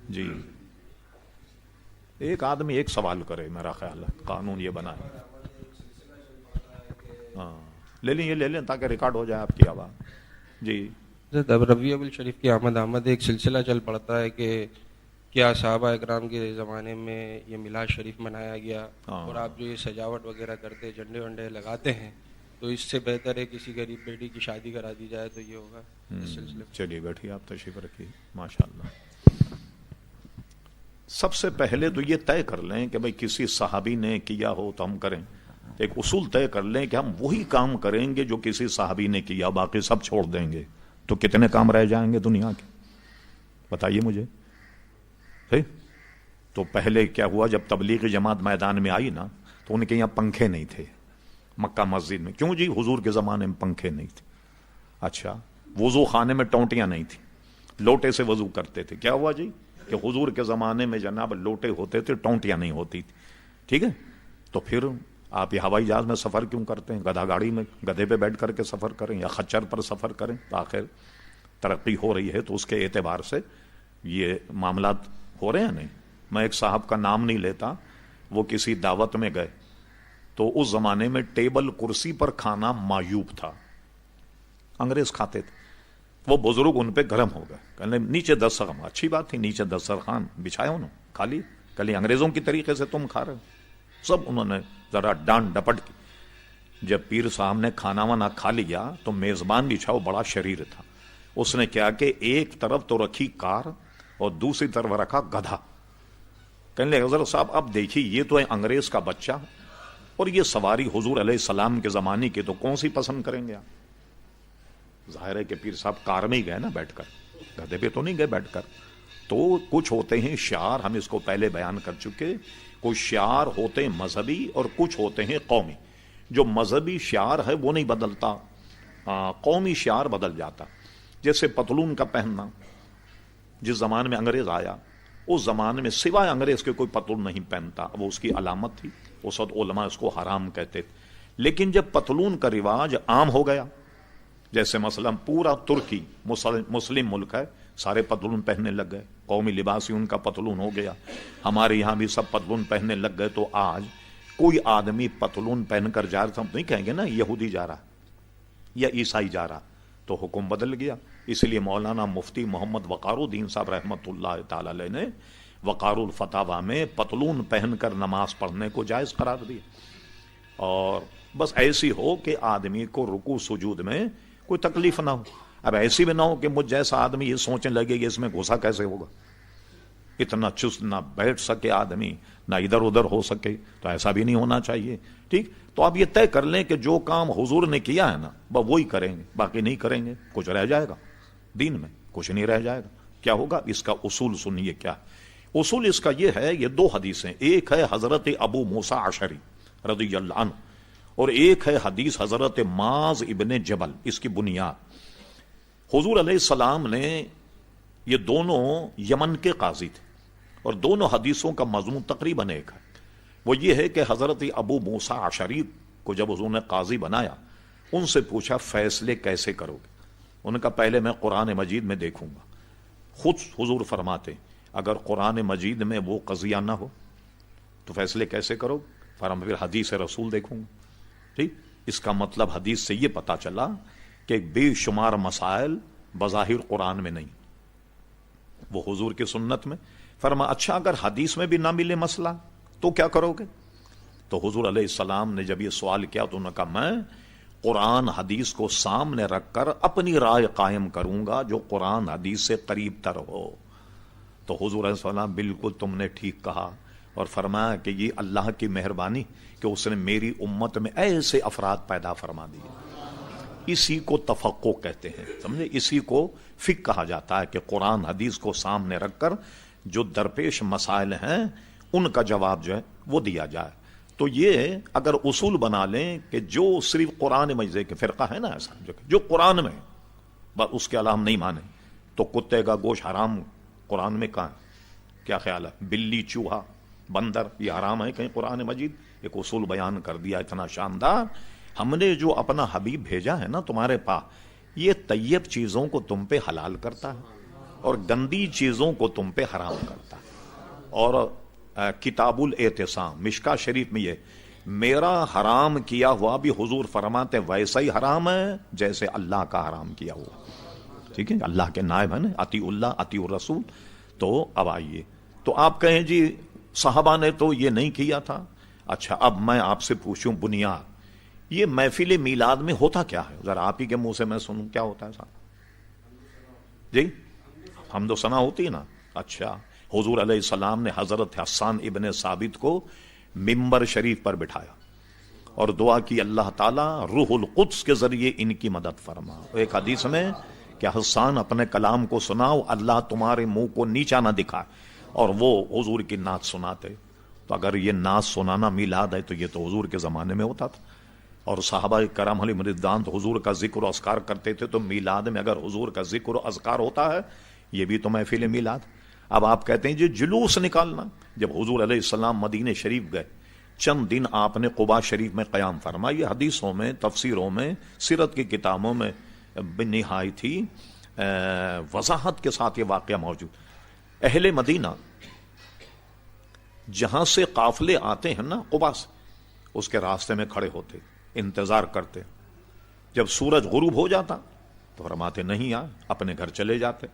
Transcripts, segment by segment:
جی ایک آدمی ایک سوال کرے، میرا خیال ہے قانون یہ بنا ہے. ہاں لے لیں تاکہ ریکارڈ ہو جائے آپ کی آواز. جی اب ربیع الشریف کی آمد ایک سلسلہ چل پڑتا ہے کہ کیا صحابہ اکرام کے زمانے میں یہ میلاد شریف منایا گیا، اور آپ جو یہ سجاوٹ وغیرہ کرتے جھنڈے ونڈے لگاتے ہیں، تو اس سے بہتر ہے کسی غریب بیٹی کی شادی کرا دی جائے تو یہ ہوگا اس سلسلے میں. چلیے بیٹھیے، آپ تشریف رکھیے. ماشاء اللہ. سب سے پہلے تو یہ طے کر لیں کہ بھئی کسی صحابی نے کیا ہو تو ہم کریں. ایک اصول طے کر لیں کہ ہم وہی کام کریں گے جو کسی صحابی نے کیا، باقی سب چھوڑ دیں گے. تو کتنے کام رہ جائیں گے دنیا کے، بتائیے مجھے. تو پہلے کیا ہوا، جب تبلیغی جماعت میدان میں آئی نا تو ان کے یہاں پنکھے نہیں تھے مکہ مسجد میں. کیوں جی؟ حضور کے زمانے میں پنکھے نہیں تھے. اچھا، وضو خانے میں ٹونٹیاں نہیں تھیں، لوٹے سے وضو کرتے تھے. کیا ہوا جی کہ حضور کے زمانے میں جناب لوٹے ہوتے تھے، ٹونٹیاں نہیں ہوتی تھی. ٹھیک ہے، تو پھر آپ یہ ہوائی جہاز میں سفر کیوں کرتے ہیں؟ گدھا گاڑی میں گدھے پہ بیٹھ کر کے سفر کریں یا خچر پر سفر کریں. آخر ترقی ہو رہی ہے تو اس کے اعتبار سے یہ معاملات ہو رہے ہیں. نہیں، میں ایک صاحب کا نام نہیں لیتا، وہ کسی دعوت میں گئے تو اس زمانے میں ٹیبل کرسی پر کھانا معیوب تھا، انگریز کھاتے تھے. وہ بزرگ ان پہ گرم ہو گئے، کہنے نیچے دسترخوان. اچھی بات تھی، نیچے دسترخوان بچھایا انہوں نے، کھا لی. کل انگریزوں کی طریقے سے تم کھا رہے ہو. سب انہوں نے ذرا ڈانٹ ڈپٹ کی. جب پیر صاحب نے کھانا وانا کھا لیا تو میزبان بچھاؤ بڑا شریر تھا، اس نے کیا کہ ایک طرف تو رکھی کار اور دوسری طرف رکھا گدھا. کہنے لگے حضرت صاحب اب دیکھیے یہ تو ہے انگریز کا بچہ اور یہ سواری حضور علیہ السلام کے زمانے کی، تو کون سی پسند کریں گے آپ؟ ظاہر ہے کہ پیر صاحب کار میں ہی گئے نا بیٹھ کر، گدھے پہ تو نہیں گئے بیٹھ کر. تو کچھ ہوتے ہیں شعار، ہم اس کو پہلے بیان کر چکے. کچھ شعار ہوتے ہیں مذہبی اور کچھ ہوتے ہیں قومی. جو مذہبی شعار ہے وہ نہیں بدلتا، قومی شعار بدل جاتا. جیسے پتلون کا پہننا، جس زمانے میں انگریز آیا اس زمانے میں سوائے انگریز کے کوئی پتلون نہیں پہنتا، وہ اس کی علامت تھی. اس وقت علماء اس کو حرام کہتے تھے. لیکن جب پتلون کا رواج عام ہو گیا، جیسے مثلا پورا ترکی مسلم ملک ہے، سارے پتلون پہننے لگ گئے، قومی لباس ہی ان کا پتلون ہو گیا. ہمارے یہاں بھی سب پتلون پہننے لگ گئے. تو آج کوئی آدمی پتلون پہن کر جا رہا، ہم نہیں کہیں گے نا یہودی جا رہا یا عیسائی جا رہا. تو حکم بدل گیا. اس لیے مولانا مفتی محمد وقار الدین صاحب رحمۃ اللہ تعالی علیہ نے وقار الفتاوی میں پتلون پہن کر نماز پڑھنے کو جائز قرار دیا. اور بس ایسی ہو کہ آدمی کو رکوع سجود میں کوئی تکلیف نہ ہو. اب ایسی بھی نہ ہو کہ مجھ جیسا آدمی یہ سوچنے لگے کہ اس میں گھسا کیسے ہوگا، اتنا چست نہ بیٹھ سکے آدمی، نہ ادھر ادھر ہو سکے. تو ایسا بھی نہیں ہونا چاہیے. ٹھیک، تو آپ یہ طے کر لیں کہ جو کام حضور نے کیا ہے نا وہی کریں گے، باقی نہیں کریں گے. کچھ رہ جائے گا دین میں، کچھ نہیں رہ جائے گا. کیا ہوگا اس کا اصول سنیے. کیا اصول اس کا؟ یہ ہے، یہ دو حدیثیں، ایک ہے حضرت ابو موسیٰ اشعری رضی اللہ عنہ اور ایک ہے حدیث حضرت معاذ ابن جبل. اس کی بنیاد حضور علیہ السلام نے، یہ دونوں یمن کے قاضی تھے اور دونوں حدیثوں کا مضمون تقریباً ایک ہے. وہ یہ ہے کہ حضرت ابو موسیٰ اشعری کو جب حضور نے قاضی بنایا، ان سے پوچھا فیصلے کیسے کرو گے؟ ان کا پہلے میں قرآن مجید میں دیکھوں گا. خود حضور فرماتے اگر قرآن مجید میں وہ قضیہ نہ ہو تو فیصلے کیسے کرو؟ پھر حدیث رسول دیکھوں گا. ٹھیک، اس کا مطلب حدیث سے یہ پتا چلا کہ بے شمار مسائل بظاہر قرآن میں نہیں، وہ حضور کی سنت میں. اچھا اگر حدیث میں بھی نہ ملے مسئلہ تو کیا کرو گے؟ تو حضور علیہ السلام نے جب یہ سوال کیا تو انہوں نے کہا میں قرآن حدیث کو سامنے رکھ کر اپنی رائے قائم کروں گا جو قرآن حدیث سے قریب تر ہو. تو حضور علیہ السلام بالکل تم نے ٹھیک کہا، اور فرمایا کہ یہ اللہ کی مہربانی کہ اس نے میری امت میں ایسے افراد پیدا فرما دیے. اسی کو تفقہ کہتے ہیں، سمجھے؟ اسی کو فقہ کہا جاتا ہے کہ قرآن حدیث کو سامنے رکھ کر جو درپیش مسائل ہیں ان کا جواب جو ہے وہ دیا جائے. تو یہ اگر اصول بنا لیں کہ جو صرف قرآن مجید کے فرقہ ہے نا ایسا جو قرآن میں بس اس کے علاوہ ہم نہیں مانیں، تو کتے کا گوشت حرام قرآن میں کہاں ہے؟ کیا خیال ہے؟ بلی، چوہا، بندر یہ حرام ہے کہیں قرآن مجید؟ ایک اصول بیان کر دیا اتنا شاندار. ہم نے جو اپنا حبیب بھیجا ہے نا تمہارے پاس، یہ طیب چیزوں کو تم پہ حلال کرتا ہے. اور گندی چیزوں کو تم پہ حرام کرتا ہے. اور کتاب الاعتصام مشکا شریف میں یہ میرا حرام کیا ہوا بھی حضور فرماتے ویسا ہی حرام ہے جیسے اللہ کا حرام کیا ہوا. ٹھیک ہے, اللہ کے نائب ہیں نا, اطیع اللہ اطیع الرسول. تو اب آئیے, تو آپ کہیں جی صحابہ نے تو یہ نہیں کیا تھا. اچھا, اب میں آپ سے پوچھوں بنیاد, یہ محفل میلاد میں ہوتا کیا ہے؟ ذرا آپ ہی کے منہ سے میں سنوں, کیا ہوتا ہے صاحب جی؟ حمد و ثنا ہوتی ہے نا. اچھا, حضور علیہ السلام نے حضرت حسان ابن ثابت کو ممبر شریف پر بٹھایا اور دعا کی اللہ تعالیٰ روح القدس کے ذریعے ان کی مدد فرما. ایک حدیث میں کہ حسان اپنے کلام کو سناؤ, اللہ تمہارے منہ کو نیچا نہ دکھائے, اور وہ حضور کی نعت سناتے. تو اگر یہ نعت سنانا میلاد ہے تو یہ تو حضور کے زمانے میں ہوتا تھا. اور صحابہ کرام علیہم رضوان تو حضور کا ذکر و اذکار کرتے تھے, تو میلاد میں اگر حضور کا ذکر و اذکار ہوتا ہے یہ بھی تو محفل میلاد. اب آپ کہتے ہیں جی جلوس نکالنا. جب حضور علیہ السلام مدینہ شریف گئے, چند دن آپ نے قباء شریف میں قیام فرمایا. یہ حدیثوں میں, تفسیروں میں, سیرت کی کتابوں میں نہایت ہی وضاحت کے ساتھ یہ واقعہ موجود. اہل مدینہ جہاں سے قافلے آتے ہیں نا قباء سے, اس کے راستے میں کھڑے ہوتے, انتظار کرتے. جب سورج غروب ہو جاتا تو فرماتے نہیں آئے, اپنے گھر چلے جاتے.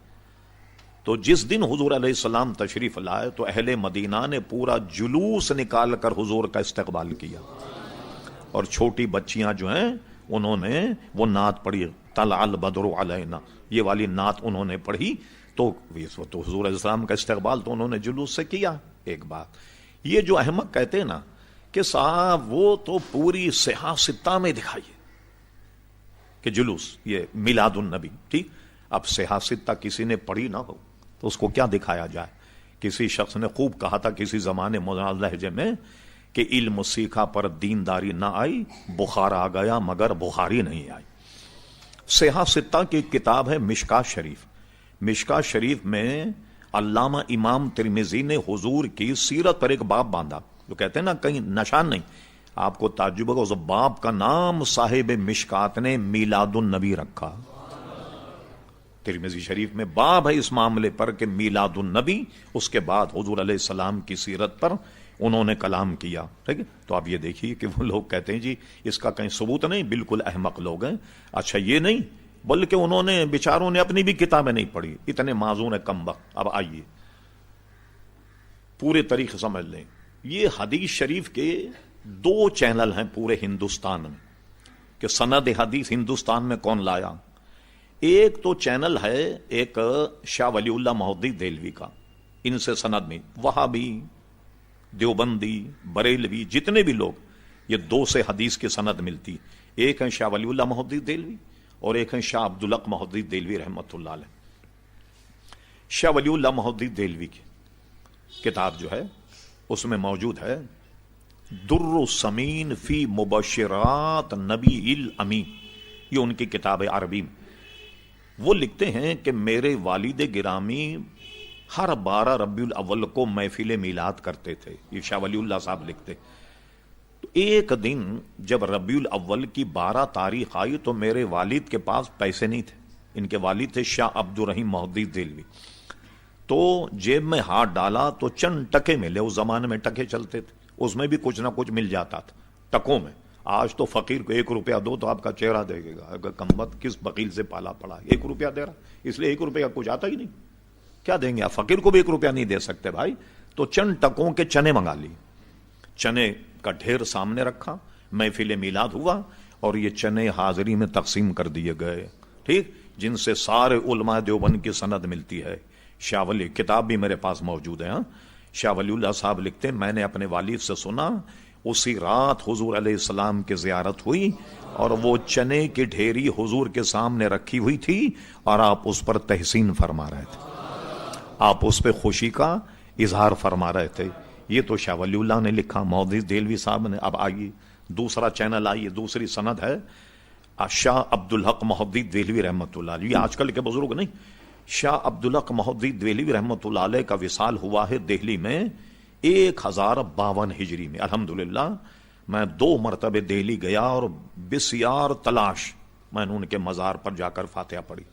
تو جس دن حضور علیہ السلام تشریف لائے تو اہل مدینہ نے پورا جلوس نکال کر حضور کا استقبال کیا, اور چھوٹی بچیاں جو ہیں انہوں نے وہ نعت پڑھی, طلع البدر علینا, یہ والی نعت انہوں نے پڑھی. تو حضور علیہ السلام کا استقبال تو انہوں نے جلوس سے کیا. ایک بات یہ جو احمق کہتے ہیں نا کہ صاحب وہ تو پوری صحاح ستہ میں دکھائیے کہ جلوس یہ میلاد النبی. ٹھیک, اب صحاح ستہ کسی نے پڑھی نہ ہو تو اس کو کیا دکھایا جائے؟ کسی شخص نے خوب کہا تھا کسی زمانے مولانا لہجے میں کہ علم سیکھا پر دینداری نہ آئی, بخار آ گیا مگر بخاری نہیں آئی. صحاح ستہ کی کتاب ہے مشکا شریف. مشکا شریف میں علامہ امام ترمذی نے حضور کی سیرت پر ایک باب باندھا. جو کہتے ہیں نا کہیں نشان نہیں, آپ کو تعجب ہوگا, اس باب کا نام صاحب مشکات نے میلاد النبی رکھا. ترمذی شریف میں باب ہے اس معاملے پر کہ میلاد النبی, اس کے بعد حضور علیہ السلام کی سیرت پر انہوں نے کلام کیا. ٹھیک ہے, تو آپ یہ دیکھیے کہ وہ لوگ کہتے ہیں جی اس کا کہیں ثبوت نہیں, بالکل احمق لوگ ہیں. اچھا, یہ نہیں بلکہ انہوں نے بیچاروں نے اپنی بھی کتابیں نہیں پڑھی, اتنے معذور ہیں کم وقت. اب آئیے پورے طریقے سمجھ لیں. یہ حدیث شریف کے 2 چینل ہیں پورے ہندوستان میں کہ سند حدیث ہندوستان میں کون لایا. ایک تو چینل ہے ایک شاہ ولی اللہ محدث دہلوی کا, ان سے سند میں وہابی, دیوبندی, بریلوی, جتنے بھی لوگ, یہ 2 سے حدیث کی سند ملتی. ایک ہے شاہ ولی اللہ محدث دہلوی اور ایک ہے شاہ عبدالحق محدث دہلوی رحمۃ اللہ علیہ. شاہ ولی اللہ محدث دہلوی کی کتاب جو ہے اس میں موجود ہے در السمین فی مبشرات نبی الامین, یہ ان کی کتاب ہے عربی میں. وہ لکھتے ہیں کہ میرے والد گرامی ہر 12 ربیع الاول کو محفل میلاد کرتے تھے. یہ شاہ ولی اللہ صاحب لکھتے. تو ایک دن جب ربیع الاول کی 12 تاریخ آئی تو میرے والد کے پاس پیسے نہیں تھے. ان کے والد تھے شاہ عبد الرحیم محدث دہلوی. تو جیب میں ہاتھ ڈالا تو چند ٹکے ملے. اس زمانے میں ٹکے چلتے تھے, اس میں بھی کچھ نہ کچھ مل جاتا تھا ٹکوں میں. آج تو فقیر کو 1 روپیہ دو تو آپ کا چہرہ دیکھے گا, اگر کمبخت کس وکیل سے پالا پڑا, 1 روپیہ دے رہا, اس لیے 1 روپیہ کچھ آتا ہی نہیں. کیا دیں گے آپ؟ فقیر کو بھی 1 روپیہ نہیں دے سکتے بھائی. تو چند ٹکوں کے چنے منگا لیے, چنے کا ڈھیر سامنے رکھا, محفل میلاد ہوا اور یہ چنے حاضری میں تقسیم کر دیے گئے. ٹھیک, جن سے سارے علماء دیوبند کی سند ملتی ہے. شاہ ولی کتاب بھی میرے پاس موجود ہے. شاہ ولی اللہ صاحب لکھتے ہیں میں نے اپنے والد سے سنا اسی رات حضور علیہ السلام کی زیارت ہوئی اور وہ چنے کی ڈھیری حضور کے سامنے رکھی ہوئی تھی اور آپ اس پر تحسین فرما رہے تھے, آپ اس پہ خوشی کا اظہار فرما رہے تھے. یہ تو شاہ ولی اللہ نے لکھا, محدث دہلوی صاحب نے. اب آئیے دوسرا چینل, آئیے دوسری سند ہے شاہ عبدالحق محدث دہلوی رحمۃ اللہ علیہ. یہ آج کل کے بزرگ نہیں, شاہ عبدالحق محدث دہلوی رحمۃ اللہ علیہ کا وصال ہوا ہے دہلی میں 1052 ہجری میں. الحمدللہ میں 2 مرتبہ دہلی گیا اور بسیار تلاش میں نے ان کے مزار پر جا کر فاتحہ پڑھی.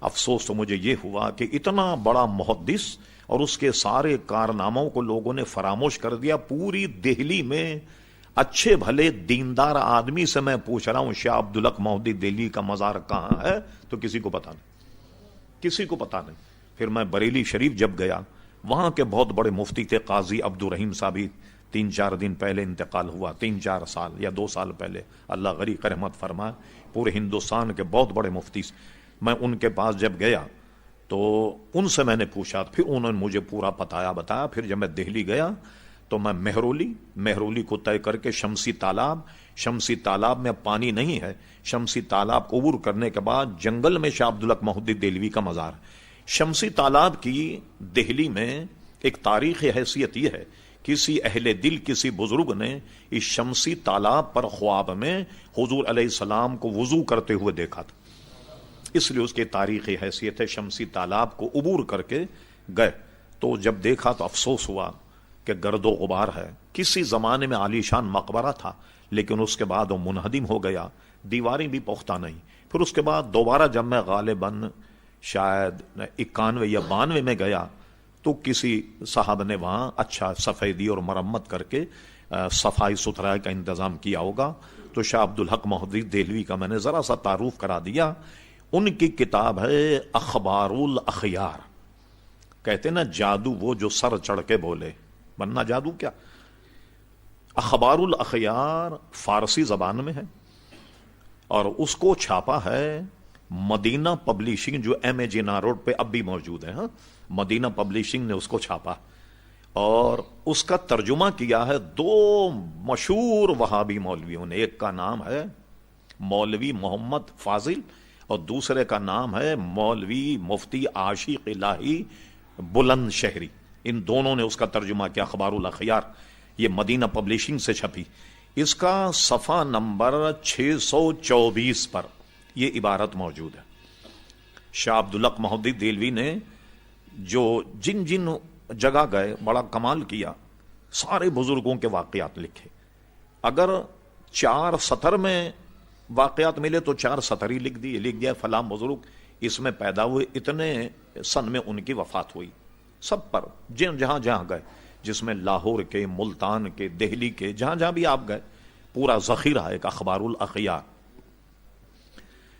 افسوس تو مجھے یہ ہوا کہ اتنا بڑا محدث اور اس کے سارے کارناموں کو لوگوں نے فراموش کر دیا. پوری دہلی میں اچھے بھلے دیندار آدمی سے میں پوچھ رہا ہوں شاہ عبدالحق مہدی دہلوی کا مزار کہاں ہے تو کسی کو پتا نہیں، کسی کو پتا نہیں. پھر میں بریلی شریف جب گیا، وہاں کے بہت بڑے مفتی تھے قاضی عبدالرحیم صاحب، 3-4 دن پہلے انتقال ہوا، 3-4 سال یا 2 سال پہلے، اللہ غریق رحمت فرمائے. پورے ہندوستان کے بہت بڑے مفتی، میں ان کے پاس جب گیا تو ان سے میں نے پوچھا، پھر انہوں نے مجھے پورا بتایا. پھر جب میں دہلی گیا تو میں مہرولی کو طے کر کے شمسی تالاب میں پانی نہیں ہے، شمسی تالاب کو عبور کرنے کے بعد جنگل میں شاہ عبدالحق مہدی دہلوی کا مزار. شمسی تالاب کی دہلی میں ایک تاریخی حیثیت یہ ہے، کسی اہل دل، کسی بزرگ نے اس شمسی تالاب پر خواب میں حضور علیہ السلام کو وضو کرتے ہوئے دیکھا تھا، اس لیے اس کی تاریخی حیثیت ہے. شمسی تالاب کو عبور کر کے گئے تو جب دیکھا تو افسوس ہوا کہ گرد و غبار ہے. کسی زمانے میں عالی شان مقبرہ تھا لیکن اس کے بعد وہ منہدم ہو گیا، دیواریں بھی پختہ نہیں. پھر اس کے بعد دوبارہ جب میں غالباً شاید 91 یا 92 میں گیا تو کسی صاحب نے وہاں اچھا سفیدی اور مرمت کر کے صفائی ستھرائی کا انتظام کیا ہوگا. تو شاہ عبدالحق مہدی دہلوی کا میں نے ذرا سا تعارف کرا دیا. ان کی کتاب ہے اخبار الاخیار. کہتے نا جادو وہ جو سر چڑھ کے بولے، ورنہ جادو کیا. اخبار الاخیار فارسی زبان میں ہے اور اس کو چھاپا ہے مدینہ پبلشنگ، جو ایم اے جناح روڈ پہ اب بھی موجود ہے. مدینہ پبلشنگ نے اس کو چھاپا اور اس کا ترجمہ کیا ہے 2 مشہور وہابی مولویوں نے. ایک کا نام ہے مولوی محمد فاضل اور دوسرے کا نام ہے مولوی مفتی عاشق الہی بلند شہری. ان دونوں نے اس کا ترجمہ کیا اخبار الاخیار. یہ مدینہ پبلشنگ سے چھپی. اس کا صفحہ نمبر 624 پر یہ عبارت موجود ہے. شاہ عبدالحق مہدی دہلوی نے جو جن جگہ گئے بڑا کمال کیا، سارے بزرگوں کے واقعات لکھے. اگر 4 سطر میں واقعات ملے تو 4 سطر ہی لکھ دیا فلاں بزرگ اس میں پیدا ہوئے، اتنے سن میں ان کی وفات ہوئی. سب پر جہاں گئے، جس میں لاہور کے، ملتان کے، دہلی کے، جہاں بھی آپ گئے، پورا ذخیرہ ایک اخبار الاخیار.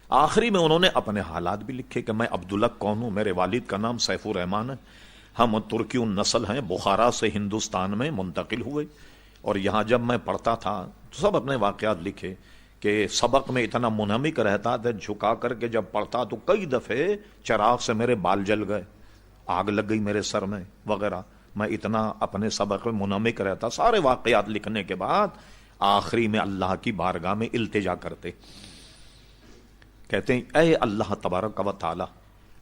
آخری میں انہوں نے اپنے حالات بھی لکھے کہ میں عبدالحق کون ہوں، میرے والد کا نام سیف الرحمان ہے، ہم ترکی النسل ہیں، بخارا سے ہندوستان میں منتقل ہوئے اور یہاں جب میں پڑھتا تھا تو سب اپنے واقعات لکھے کہ سبق میں اتنا منہمک رہتا تھا، جھکا کر کے جب پڑھتا تو کئی دفعے چراغ سے میرے بال جل گئے، آگ لگ گئی میرے سر میں وغیرہ. میں اتنا اپنے سبق میں منہمک رہتا. سارے واقعات لکھنے کے بعد آخری میں اللہ کی بارگاہ میں التجا کرتے، کہتے ہیں اے اللہ تبارک و تعالی،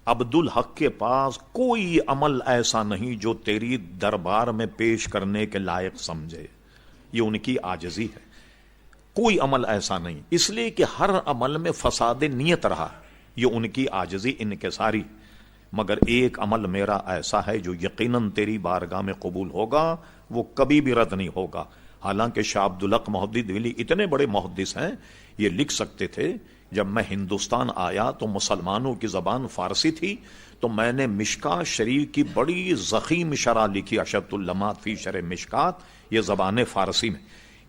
عبدالحق کے پاس کوئی عمل ایسا نہیں جو تیری دربار میں پیش کرنے کے لائق سمجھے. یہ ان کی عاجزی ہے. کوئی عمل ایسا نہیں، اس لیے کہ ہر عمل میں فساد نیت رہا. یہ ان کی عاجزی انکساری. مگر ایک عمل میرا ایسا ہے جو یقیناً تیری بارگاہ میں قبول ہوگا، وہ کبھی بھی رد نہیں ہوگا. حالانکہ شاہ عبدالحق مہدی دہلوی اتنے بڑے محدث ہیں، یہ لکھ سکتے تھے. جب میں ہندوستان آیا تو مسلمانوں کی زبان فارسی تھی، تو میں نے مشکات شریف کی بڑی ضخیم شرح لکھی، اشرۃ اللمات فی شرح مشکات، یہ زبان فارسی میں.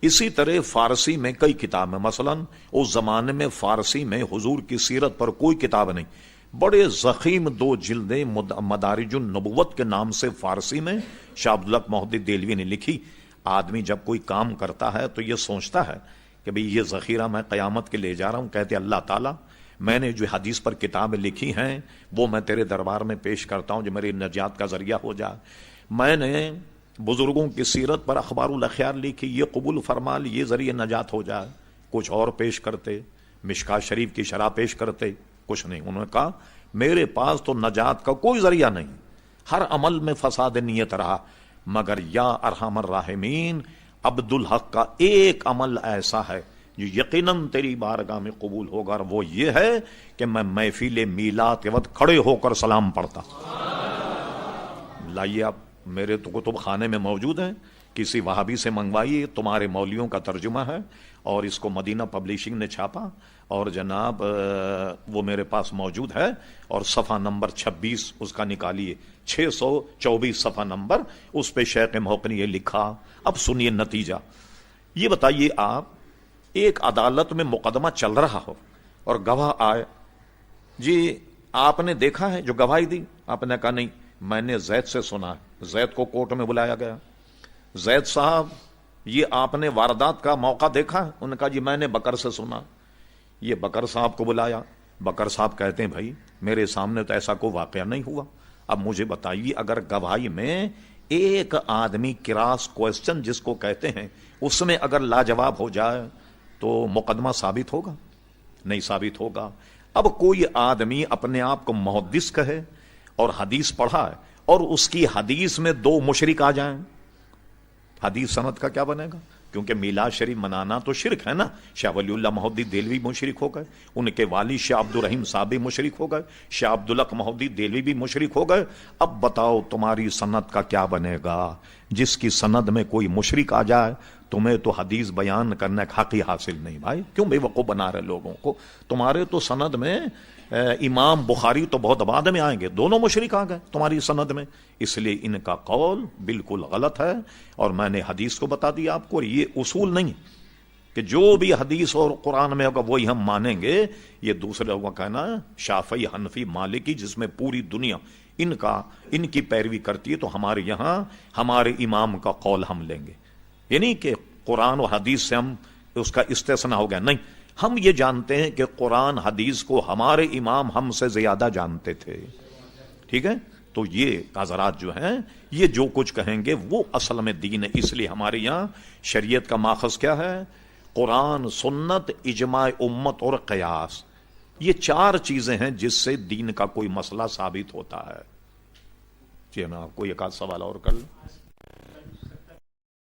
اسی طرح فارسی میں کئی کتابیں، مثلا اس زمانے میں فارسی میں حضور کی سیرت پر کوئی کتاب نہیں، بڑے ضخیم 2 جلدیں مدارج النبوت کے نام سے فارسی میں شاہ عبدالحق مہدی دہلوی نے لکھی. آدمی جب کوئی کام کرتا ہے تو یہ سوچتا ہے کہ بھئی یہ ذخیرہ میں قیامت کے لے جا رہا ہوں. کہتے اللہ تعالیٰ میں نے جو حدیث پر کتابیں لکھی ہیں وہ میں تیرے دربار میں پیش کرتا ہوں جو میری نجات کا ذریعہ ہو جائے. میں نے بزرگوں کی سیرت پر اخبار الاخیار لکھی، یہ قبول فرما لی، یہ ذریعہ نجات ہو جائے. کچھ اور پیش کرتے، مشکات شریف کی شرح پیش کرتے، کچھ نہیں. انہوں نے کہا میرے پاس تو نجات کا کوئی ذریعہ نہیں، ہر عمل میں فساد نیت رہا. مگر یا ارحم الراحمین، عبدالحق کا ایک عمل ایسا ہے جو یقیناً تیری بارگاہ میں قبول ہوگا، اور وہ یہ ہے کہ میں محفل میلاد کے وقت کھڑے ہو کر سلام پڑھتا. لائیے آپ میرے تو کتب خانے میں موجود ہیں، کسی وہابی سے منگوائیے، تمہارے مولویوں کا ترجمہ ہے، اور اس کو مدینہ پبلشنگ نے چھاپا، اور جناب وہ میرے پاس موجود ہے، اور صفحہ نمبر 26 اس کا نکالیے، 624 صفحہ نمبر، اس پہ شیخ محق نے یہ لکھا۔ اب سنیے نتیجہ، یہ بتائیے آپ، ایک عدالت میں مقدمہ چل رہا ہو اور گواہ آئے، جی آپ نے دیکھا ہے جو گواہی دی؟ آپ نے کہا نہیں، میں نے زید سے سنا ہے۔ زید کو کورٹ میں بلایا گیا، زید صاحب یہ آپ نے واردات کا موقع دیکھا ہے؟ انہوں نے کہا جی میں نے بکر سے سنا۔ یہ بکر صاحب کو بلایا، بکر صاحب کہتے ہیں بھائی میرے سامنے تو ایسا کوئی واقعہ نہیں ہوا، اب مجھے بتائیے اگر گواہی میں ایک آدمی کراس کوسچن جس کو کہتے ہیں اس میں اگر لاجواب ہو جائے تو مقدمہ ثابت ہوگا؟ نہیں ثابت ہوگا۔ اب کوئی آدمی اپنے آپ کو محدث کہے اور حدیث پڑھا ہے، اور اس کی حدیث میں دو مشرک آ جائیں، حدیث سند کا کیا بنے گا؟ کیونکہ میلاد شریف منانا تو شرک ہے نا۔ شاہ ولی اللہ مہدی دہلوی مشرک ہو گئے، ان کے والد شاہ عبد الرحیم صاحب بھی مشرک ہو گئے، شاہ عبدالحق مہدی دہلوی بھی مشرک ہو گئے۔ اب بتاؤ تمہاری سند کا کیا بنے گا؟ جس کی سند میں کوئی مشرک آ جائے تمہیں تو حدیث بیان کرنے کا حق ہی حاصل نہیں بھائی، کیوں بے وقوف بنا رہے لوگوں کو؟ تمہارے تو سند میں امام بخاری تو بہت بعد میں آئیں گے، دونوں مشرک آ گئے تمہاری سند میں، اس لیے ان کا قول بالکل غلط ہے۔ اور میں نے حدیث کو بتا دیا آپ کو، یہ اصول نہیں کہ جو بھی حدیث اور قرآن میں ہوگا وہی ہم مانیں گے۔ یہ دوسرے لوگوں کا کہنا شافعی، حنفی، مالکی جس میں پوری دنیا ان کی پیروی کرتی ہے، تو ہمارے یہاں ہمارے امام کا قول ہم لیں گے، یعنی کہ قرآن و حدیث سے ہم اس کا استثناء ہو گیا نہیں۔ ہم یہ جانتے ہیں کہ قرآن حدیث کو ہمارے امام ہم سے زیادہ جانتے تھے، ٹھیک ہے؟ تو یہ حضرات جو ہیں یہ جو کچھ کہیں گے وہ اصل میں دین ہے۔ اس لیے ہمارے یہاں شریعت کا ماخذ کیا ہے؟ قرآن، سنت، اجماع امت اور قیاس، یہ چار چیزیں ہیں جس سے دین کا کوئی مسئلہ ثابت ہوتا ہے۔ جی نا، کوئی ایک آدھ سوال اور کر لیں۔